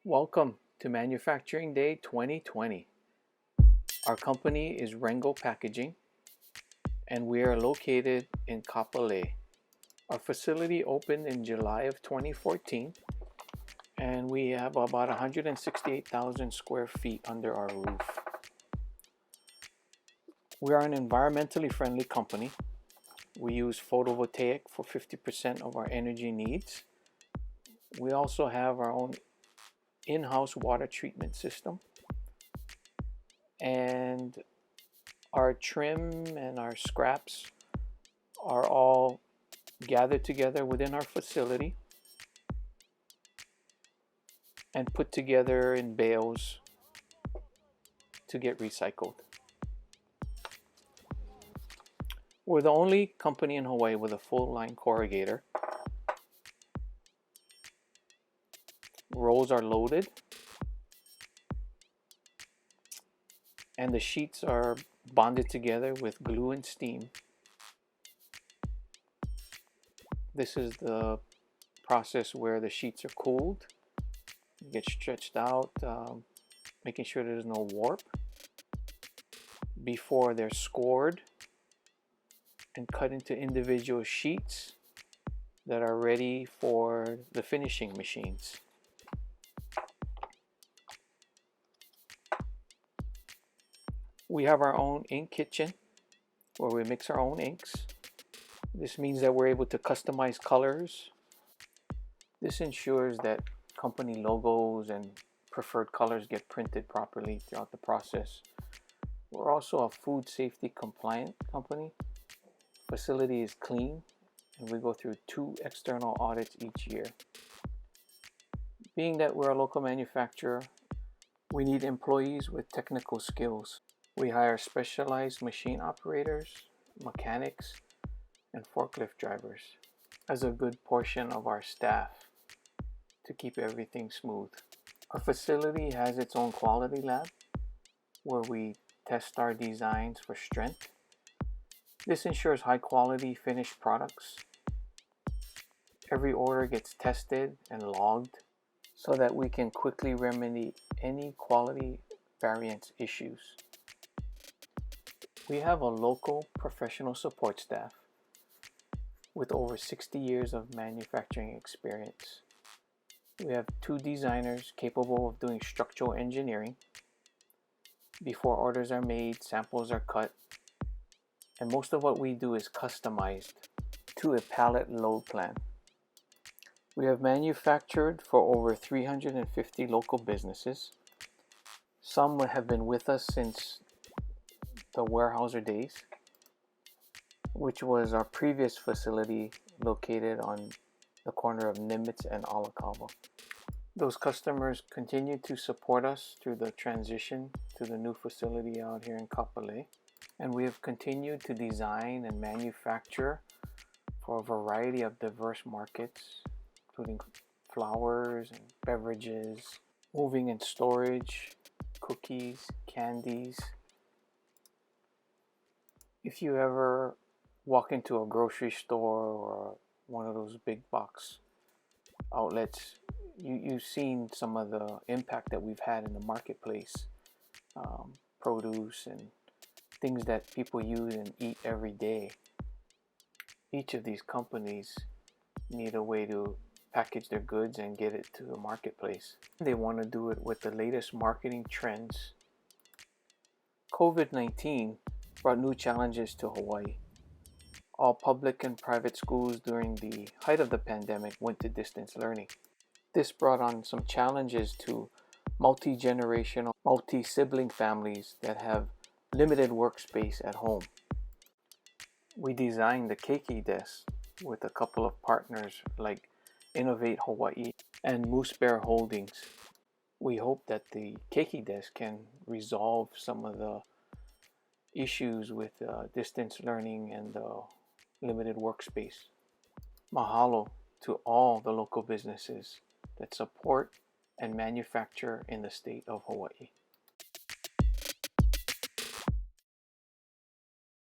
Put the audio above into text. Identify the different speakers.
Speaker 1: Welcome to Manufacturing Day 2020. Our company is Rengo Packaging and we are located in Kapolei. Our facility opened in July of 2014 and we have about 168,000 square feet under our roof. We are an environmentally friendly company. We use photovoltaic for 50% of our energy needs. We also have our own in-house water treatment system, and our trim and our scraps are all gathered together within our facility and put together in bales to get recycled. We're the only company in Hawaii with a full line corrugator. Rolls are loaded and the sheets are bonded together with glue and steam. This is the process where the sheets are cooled, get stretched out, making sure there's no warp before they're scored and cut into individual sheets that are ready for the finishing machines. We have our own ink kitchen where we mix our own inks. This means that we're able to customize colors. This ensures that company logos and preferred colors get printed properly throughout the process. We're also a food safety compliant company. Facility is clean and we go through 2 external audits each year. Being that we're a local manufacturer, we need employees with technical skills. We hire specialized machine operators, mechanics, and forklift drivers as a good portion of our staff to keep everything smooth. Our facility has its own quality lab where we test our designs for strength. This ensures high quality finished products. Every order gets tested and logged so that we can quickly remedy any quality variance issues. We have a local professional support staff with over 60 years of manufacturing experience. We have 2 designers capable of doing structural engineering. Before orders are made, samples are cut, and most of what we do is customized to a pallet load plan. We have manufactured for over 350 local businesses. Some have been with us since the Weyerhaeuser days, which was our previous facility located on the corner of Nimitz and Alakava. Those customers continue to support us through the transition to the new facility out here in Kapolei, and we have continued to design and manufacture for a variety of diverse markets, including flowers and beverages, moving and storage, cookies, candies. If you ever walk into a grocery store or one of those big box outlets, you've seen some of the impact that we've had in the marketplace. Produce and things that people use and eat every day. Each of these companies need a way to package their goods and get it to the marketplace. They want to do it with the latest marketing trends. COVID-19 brought new challenges to Hawaii. All public and private schools during the height of the pandemic went to distance learning. This brought on some challenges to multi-generational, multi-sibling families that have limited workspace at home. We designed the keiki desk with a couple of partners like Innovate Hawaii and Moose Bear Holdings. We hope that the keiki desk can resolve some of the issues with distance learning and limited workspace. Mahalo to all the local businesses that support and manufacture in the state of Hawaii.